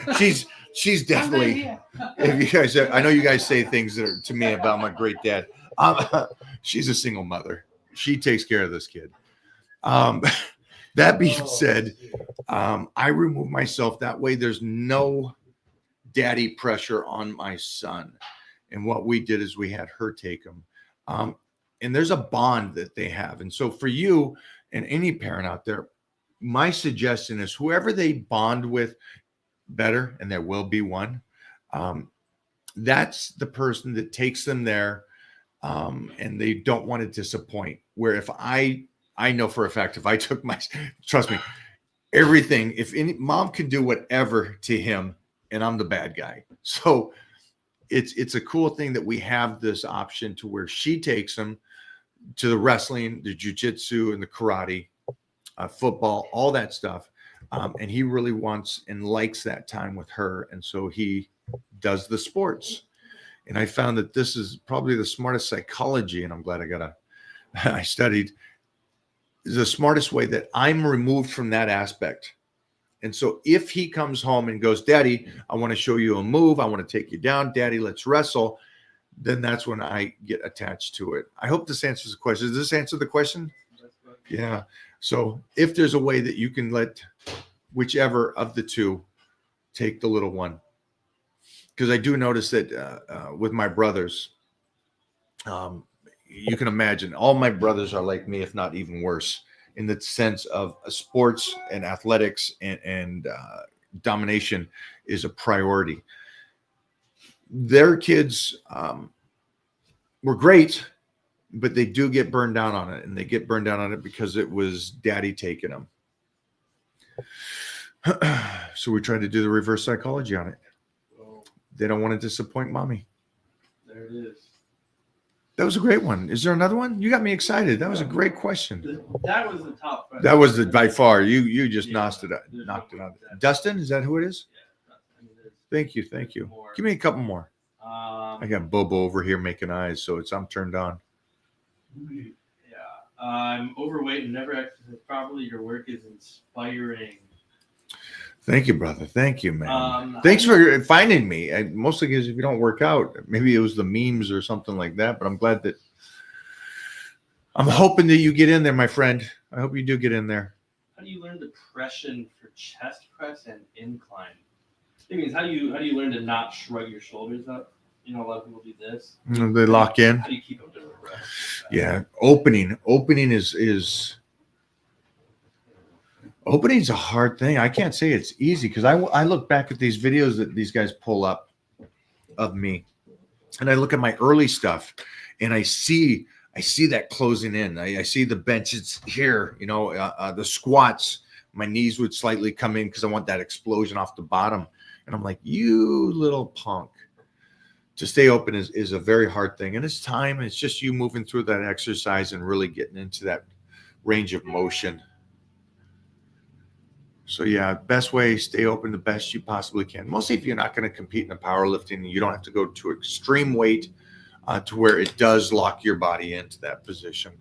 She's definitely. If you guys, I know you guys say things that are to me about my great dad. She's a single mother. She takes care of this kid. That being said, I remove myself. That way there's no daddy pressure on my son. And what we did is we had her take him. And there's a bond that they have. And so for you and any parent out there, my suggestion is whoever they bond with better, and there will be one, that's the person that takes them there, and they don't want to disappoint. Where if I know for a fact, if I took my, trust me, everything, if any mom can do whatever to him, and I'm the bad guy. So it's a cool thing that we have this option to where she takes him to the wrestling, the jiu-jitsu, and the karate, football, all that stuff. And he really wants and likes that time with her. And so he does the sports. And I found that this is probably the smartest psychology. And I'm glad I studied the smartest way that I'm removed from that aspect. And so if he comes home and goes, Daddy, I want to show you a move. I want to take you down. Daddy, let's wrestle. Then that's when I get attached to it. I hope this answers the question. Does this answer the question? Yeah. So if there's a way that you can let whichever of the two take the little one, because I do notice that with my brothers, you can imagine all my brothers are like me, if not even worse, in the sense of sports and athletics and domination is a priority. Their kids were great, but they do get burned down on it, and they get burned down on it because it was daddy taking them. So we tried to do the reverse psychology on it. They don't want to disappoint mommy. There it is. That was a great one. Is there another one? You got me excited. That was a great question. That was the top question. That was the by far. You just Yeah, knocked it there's out. no- Dustin, is that who it is? Yeah, I mean, there's Thank you. Thank you. more. Give me a couple more. I got Bobo over here making eyes, so I'm turned on. Yeah, I'm overweight and never exercise properly. Your work is inspiring. Thank you, brother. Thank you, man. I- Thanks for finding me. Mostly because if you don't work out, maybe it was the memes or something like that. But I'm glad that I'm hoping that you get in there, my friend. I hope you do get in there. How do you learn depression for chest press and incline? It means how do you learn to not shrug your shoulders up? You know, a lot of people do this. They lock in. How do you keep them to a rest? Yeah, opening is opening's a hard thing. I can't say it's easy because I look back at these videos that these guys pull up of me, and I look at my early stuff, and I see that closing in. I see the benches here, you know, the squats. My knees would slightly come in because I want that explosion off the bottom, and I'm like, you little punk. To stay open is a very hard thing, and it's time. It's just you moving through that exercise and really getting into that range of motion. So yeah, best way, stay open the best you possibly can. Mostly if you're not going to compete in the powerlifting, you don't have to go to extreme weight to where it does lock your body into that position.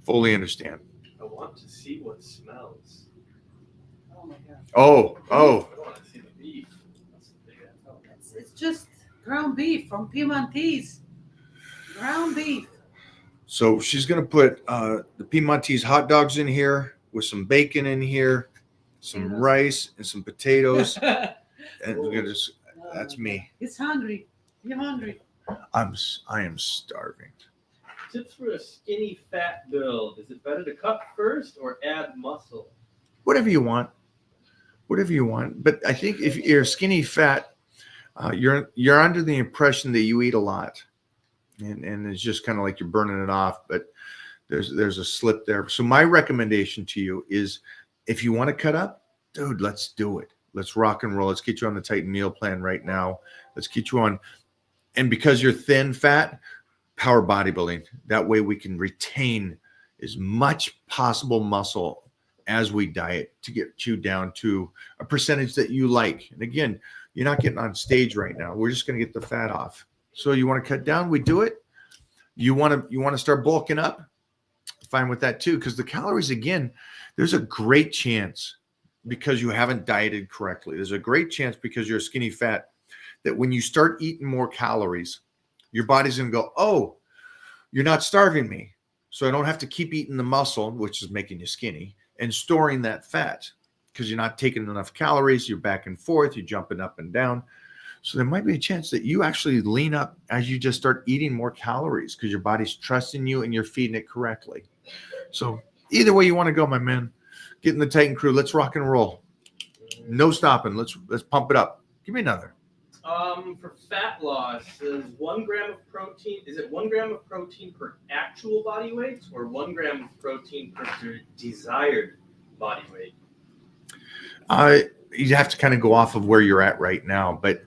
Fully understand. I want to see what smells. Oh my God. Oh, I don't want to see the beef. That's the big ass. It's just ground beef from Piemontese. Ground beef. so she's going to put the Piemontese hot dogs in here with some bacon in here, some Potatoes. rice and some potatoes. And we're gonna just, that's me. It's hungry. You're hungry. I am starving. Tips for a skinny fat build. Is it better to cut first or add muscle? Whatever you want. But I think if you're skinny fat, you're under the impression that you eat a lot, and it's just kind of like you're burning it off. But there's a slip there. So my recommendation to you is, if you want to cut up, dude, let's do it. Let's rock and roll. Let's get you on the Titan meal plan right now. Let's get you on. And because you're thin fat, power bodybuilding. That way we can retain as much possible muscle as we diet to get you down to a percentage that you like. And again, you're not getting on stage right now. We're just going to get the fat off. So you want to cut down, we do it. You want to start bulking up, fine with that too. Because the calories, again, there's a great chance, because you haven't dieted correctly. There's a great chance, because you're skinny fat, that when you start eating more calories, your body's going to go, oh, you're not starving me. So I don't have to keep eating the muscle, which is making you skinny. and storing that fat because you're not taking enough calories. You're back and forth. You're jumping up and down. So there might be a chance that you actually lean up as you just start eating more calories because your body's trusting you and you're feeding it correctly. So either way you want to go, my man, get in the Titan crew. Let's rock and roll. No stopping. Let's pump it up. Give me another. For fat loss, is 1 gram of protein? Is it 1 gram of protein per actual body weight, or 1 gram of protein per desired body weight? You have to kind of go off of where you're at right now, but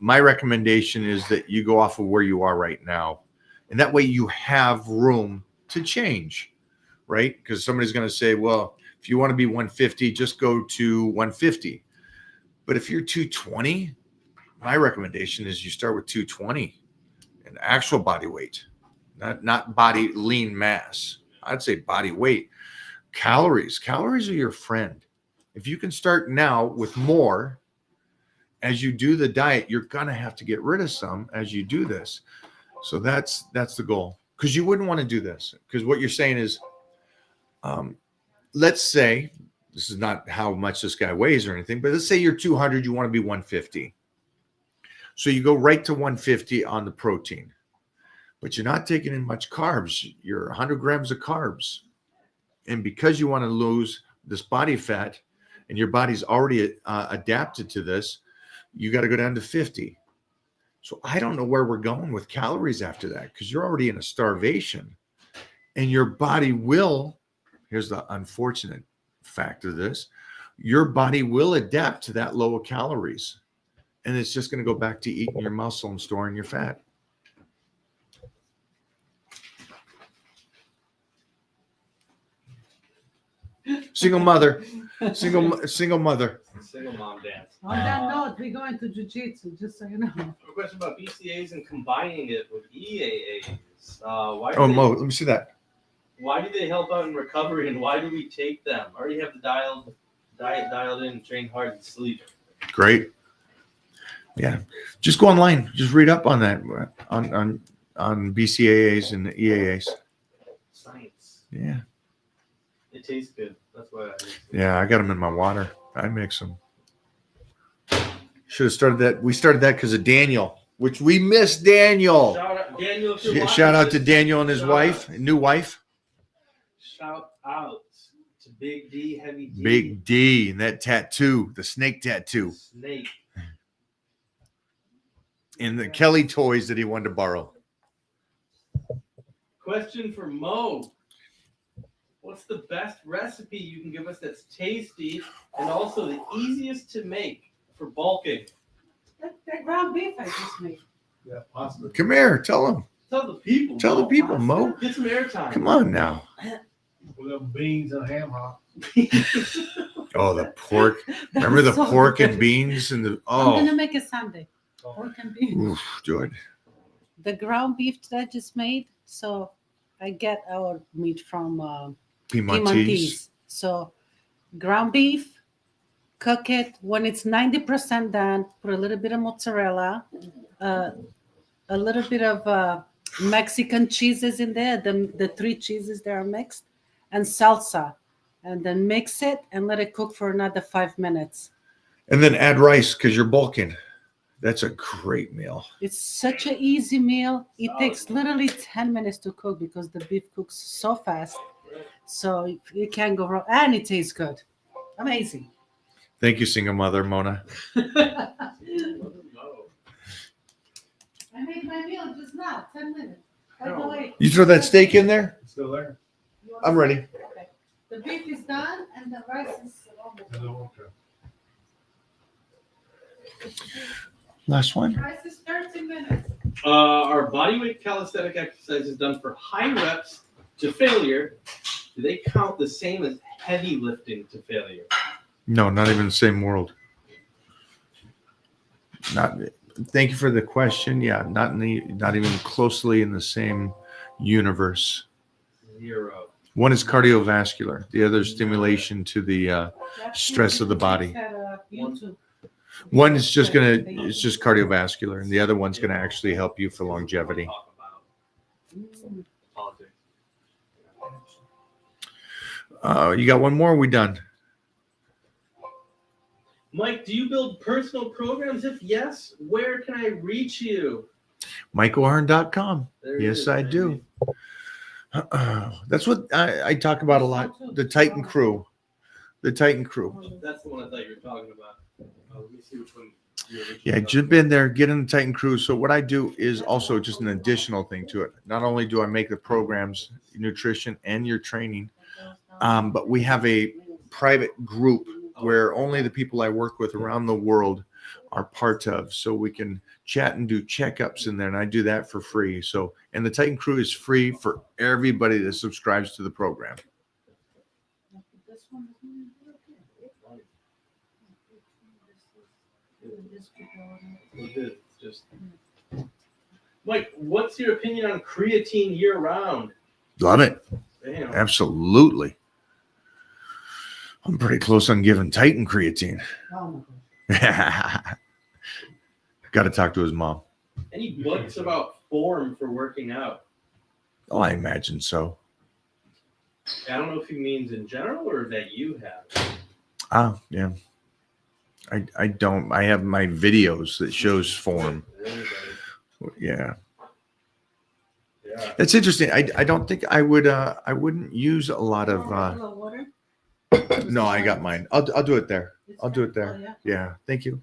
my recommendation is that you go off of where you are right now, and that way you have room to change, right? Because somebody's going to say, well, if you want to be 150, just go to 150. But if you're 220, my recommendation is you start with 220 and actual body weight, not body lean mass. I'd say body weight. Calories are your friend. If you can start now with more, as you do the diet, you're going to have to get rid of some as you do this. So that's the goal, because you wouldn't want to do this, because what you're saying is, let's say, this is not how much this guy weighs or anything, but let's say you're 200, you want to be 150. So you go right to 150 on the protein, but you're not taking in much carbs. You're 100 grams of carbs. And because you want to lose this body fat and your body's already adapted to this, you got to go down to 50. So I don't know where we're going with calories after that, because you're already in a starvation and your body will, here's the unfortunate fact of this, your body will adapt to that low of calories. And it's just going to go back to eating your muscle and storing your fat. Single mother. Single mom dance. On that note, we're going to jiu-jitsu, just so you know. A question about BCAAs and combining it with EAAs. Mo, let me see that. Why do they help out in recovery, and why do we take them? I already have the diet dialed in, train hard, and sleep. Great. Yeah, just go online. Just read up on that on BCAAs and EAAs. Science. Yeah. It tastes good. That's why Yeah, I got them in my water. I mix them. Should have started that. We started that because of Daniel, which we missed Daniel. Shout out, Daniel. If you're watching Shout out to this, Daniel and his shout wife, out. new wife. Shout out to Big D, Heavy D. Big D and that tattoo, the snake tattoo, Snake. and the Kelly toys that he wanted to borrow. Question for Mo. What's the best recipe you can give us that's tasty and also the easiest to make for bulking? That ground beef I just made. Yeah, pasta. Come here, tell him. Tell the people. Tell the Mo. people, Mo. Get some airtime. Come on now. With them beans and ham hock. Oh, the pork. Remember the So pork and good. beans and the I'm oh, gonna make it Sunday. Pork and beef. oof, good. The ground beef that I just made. So I get our meat from Piedmontese. So ground beef, cook it. When it's 90% done, put a little bit of mozzarella, a little bit of Mexican cheeses in there, the 3 cheeses that are mixed, and salsa. And then mix it and let it cook for another 5 minutes. And then add rice because you're bulking. That's a great meal. It's such an easy meal. It takes literally 10 minutes to cook because the beef cooks so fast. So you can't go wrong. And it tastes good. Amazing. Thank you, single mother, Mona. I made my meal just now, 10 minutes. By the way, You throw that steak in there? It's still there. you want I'm to- ready. Okay. The beef is done and the rice is almost done. Okay. Last one. Rice is 30 minutes. Are bodyweight calisthenic exercises done for high reps to failure? Do they count the same as heavy lifting to failure? No, not even the same world. Not. Thank you for the question. Yeah, not even closely in the same universe. 0. One is cardiovascular. The other is stimulation to the That's stress of the body. YouTube. One is just it's just cardiovascular, and the other one's gonna actually help you for longevity. Talk about politics. You got one more? Or we done? Mike, do you build personal programs? If yes, where can I reach you? MikeO'Hearn.com. There it Yes, is, I baby. do. That's what I talk about a lot. The Titan Crew. The Titan Crew. That's the one I thought you were talking about. Let me see which one you're originally Yeah, talking jump in there, get in the Titan Crew. So what I do is also just an additional thing to it. Not only do I make the programs, nutrition, and your training, but we have a private group where only the people I work with around the world are part of. So we can chat and do checkups in there, and I do that for free. So, and the Titan Crew is free for everybody that subscribes to the program. It's just Mike, what's your opinion on creatine year round? Love it. Damn. Absolutely. I'm pretty close on giving Titan creatine. Oh my gosh. Got to talk to his mom. Any books about form for working out? Oh, I imagine so. I don't know if he means in general or that you have. Ah, yeah. I don't. I have my videos that shows form. Anybody. Yeah. Yeah. It's interesting. I don't think I would. I wouldn't use a lot of. Water? No, I got mine. I'll do it there. I'll do it there. Oh, yeah. Yeah. Thank you.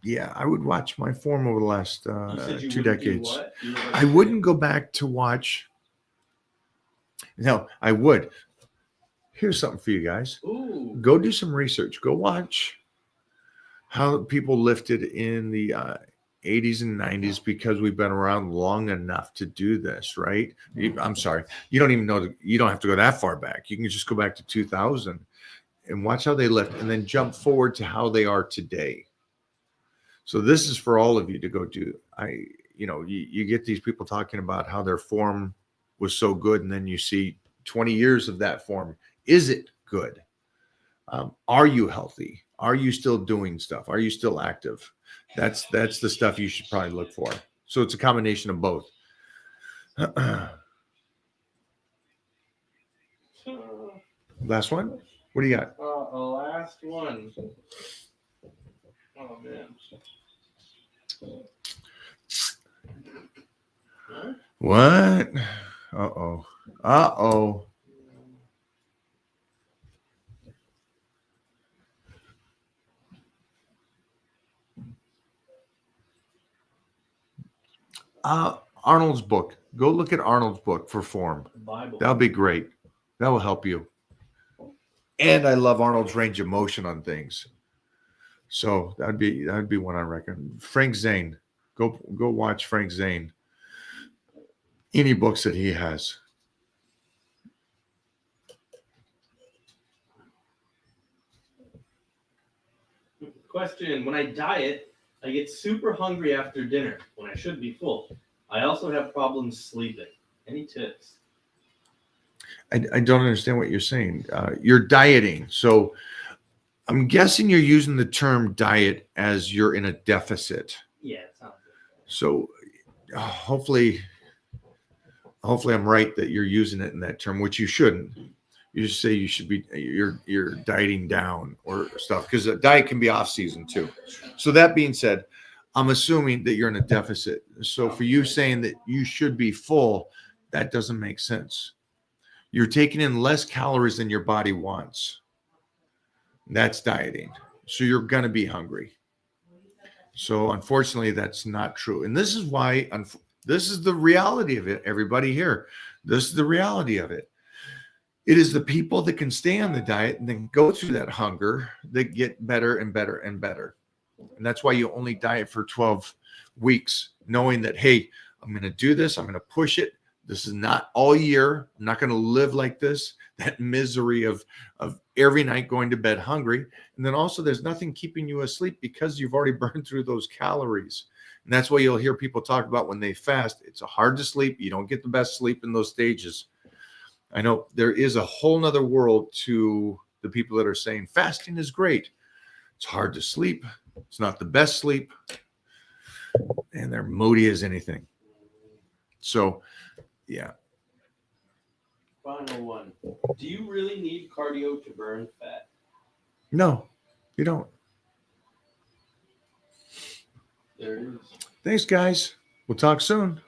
Yeah, I would watch my form over the last You said you 2 wouldn't do decades. what? You were I wouldn't go back to watch. No, I would. Here's something for you guys. Ooh. Go do some research. Go watch how people lifted in the 80s and 90s because we've been around long enough to do this, right? I'm sorry. You don't even know. You don't have to go that far back. You can just go back to 2000 and watch how they lift and then jump forward to how they are today. So this is for all of you to go do. You get these people talking about how their form was so good, and then you see 20 years of that form. Is it good? Are you healthy? Are you still doing stuff? Are you still active? That's the stuff you should probably look for. So it's a combination of both. Last one. What do you got? Last one. Oh man. What? Uh-oh. Uh-oh. Arnold's book. Go look at Arnold's book for form. Bible. That'll be great. That will help you. And I love Arnold's range of motion on things. So that'd be one I reckon. Frank Zane. Go watch Frank Zane. Any books that he has. Question. When I diet, I get super hungry after dinner when I should be full. I also have problems sleeping. Any tips? I don't understand what you're saying. You're dieting. So I'm guessing you're using the term diet as you're in a deficit. Yeah, it sounds good. So hopefully I'm right that you're using it in that term, which you shouldn't. You just say you should be you're dieting down or stuff, because a diet can be off season too. So that being said, I'm assuming that you're in a deficit. So for you saying that you should be full, that doesn't make sense. You're taking in less calories than your body wants. That's dieting. So you're going to be hungry. So unfortunately, that's not true. And this is why, this is the reality of it, everybody here. This is the reality of it. It is the people that can stay on the diet and then go through that hunger that get better and better and better. And that's why you only diet for 12 weeks, knowing that, hey, I'm going to do this. I'm going to push it. This is not all year. I'm not going to live like this, that misery of every night going to bed hungry. And then also there's nothing keeping you asleep because you've already burned through those calories. And that's why you'll hear people talk about when they fast, it's hard to sleep. You don't get the best sleep in those stages. I know there is a whole nother world to the people that are saying fasting is great. It's hard to sleep. It's not the best sleep. And they're moody as anything. So, yeah. Final one. Do you really need cardio to burn fat? No, you don't. There it is. Thanks, guys. We'll talk soon.